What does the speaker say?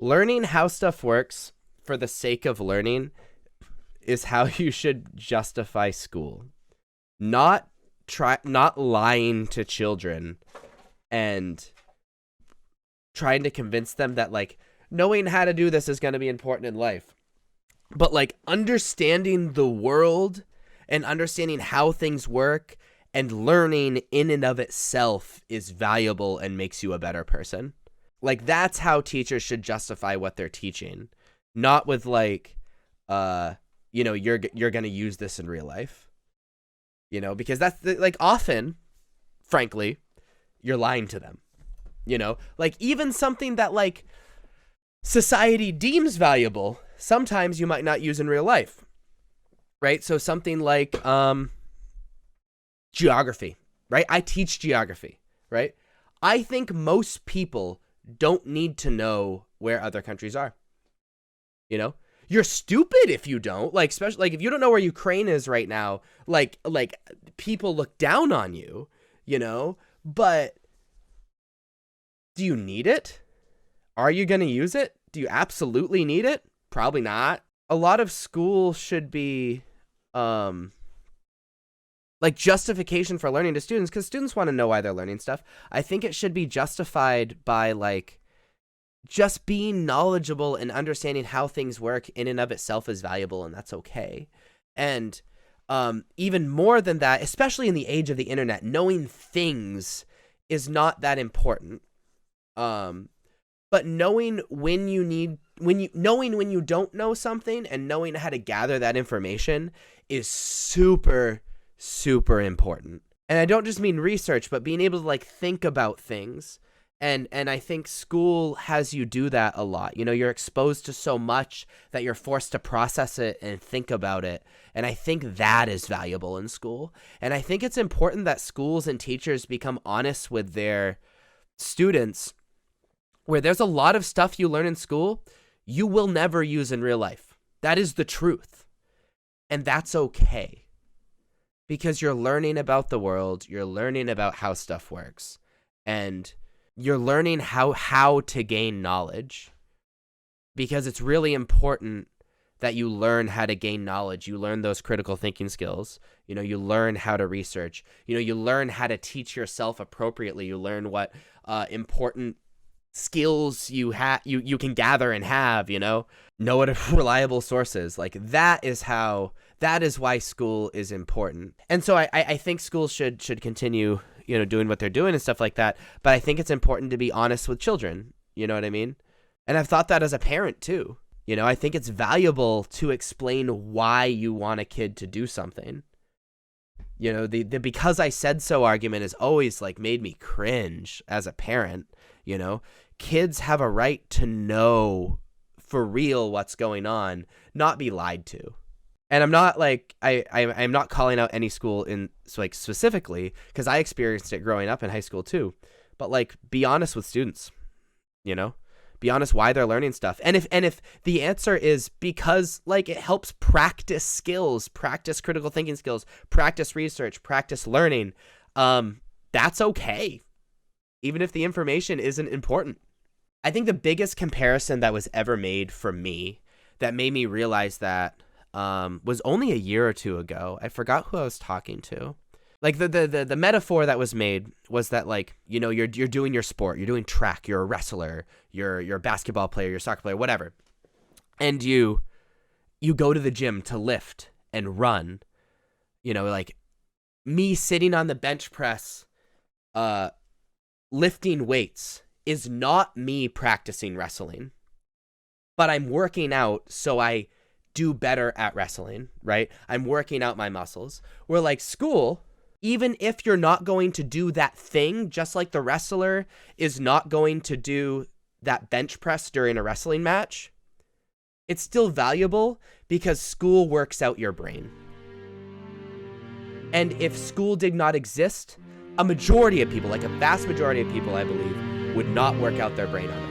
Learning how stuff works for the sake of learning is how you should justify school. Not lying to children and trying to convince them that like knowing how to do this is going to be important in life. But like understanding the world and understanding how things work and learning in and of itself is valuable and makes you a better person. Like that's how teachers should justify what they're teaching, not with like, you're going to use this in real life, because that's like often, frankly, you're lying to them, like even something that like society deems valuable, sometimes you might not use in real life, right? So something like geography, right? I teach geography, right? I think most people don't need to know where other countries are. You're stupid if you don't, like, especially like if you don't know where Ukraine is right now, like people look down on you, but do you need it? Are you going to use it? Do you absolutely need it? Probably not. A lot of school should be like justification for learning to students, because students want to know why they're learning stuff. I think it should be justified by like just being knowledgeable and understanding how things work in and of itself is valuable, and that's okay. And even more than that, especially in the age of the internet, knowing things is not that important. But knowing when you don't know something and knowing how to gather that information is super, super important. And I don't just mean research, but being able to like think about things. And I think school has you do that a lot. You're exposed to so much that you're forced to process it and think about it. And I think that is valuable in school. And I think it's important that schools and teachers become honest with their students, where there's a lot of stuff you learn in school you will never use in real life. That is the truth. And that's okay. Because you're learning about the world, you're learning about how stuff works, and you're learning how to gain knowledge, because it's really important that you learn how to gain knowledge. You learn those critical thinking skills. You learn how to research. You learn how to teach yourself appropriately. You learn what important skills you can gather and have. Know what reliable sources. Like that is why school is important. And so I think schools should continue doing what they're doing and stuff like that. But I think it's important to be honest with children. You know what I mean? And I've thought that as a parent too. I think it's valuable to explain why you want a kid to do something. The because I said so argument has always like made me cringe as a parent. Kids have a right to know for real what's going on, not be lied to. And I'm not like I'm not calling out any school in like specifically, because I experienced it growing up in high school too. But like, be honest with students, be honest why they're learning stuff. And if the answer is because like it helps practice skills, practice critical thinking skills, practice research, practice learning, that's okay. Even if the information isn't important. I think the biggest comparison that was ever made for me that made me realize that was only a year or two ago. I forgot who I was talking to. Like the metaphor that was made was that like, you're doing your sport, you're doing track, you're a wrestler, you're a basketball player, you're a soccer player, whatever. And you go to the gym to lift and run, like me sitting on the bench press, lifting weights is not me practicing wrestling, but I'm working out so I do better at wrestling, right? I'm working out my muscles. Where like school, even if you're not going to do that thing, just like the wrestler is not going to do that bench press during a wrestling match, it's still valuable because school works out your brain. And if school did not exist, a majority of people, like a vast majority of people, I believe, would not work out their brain on it.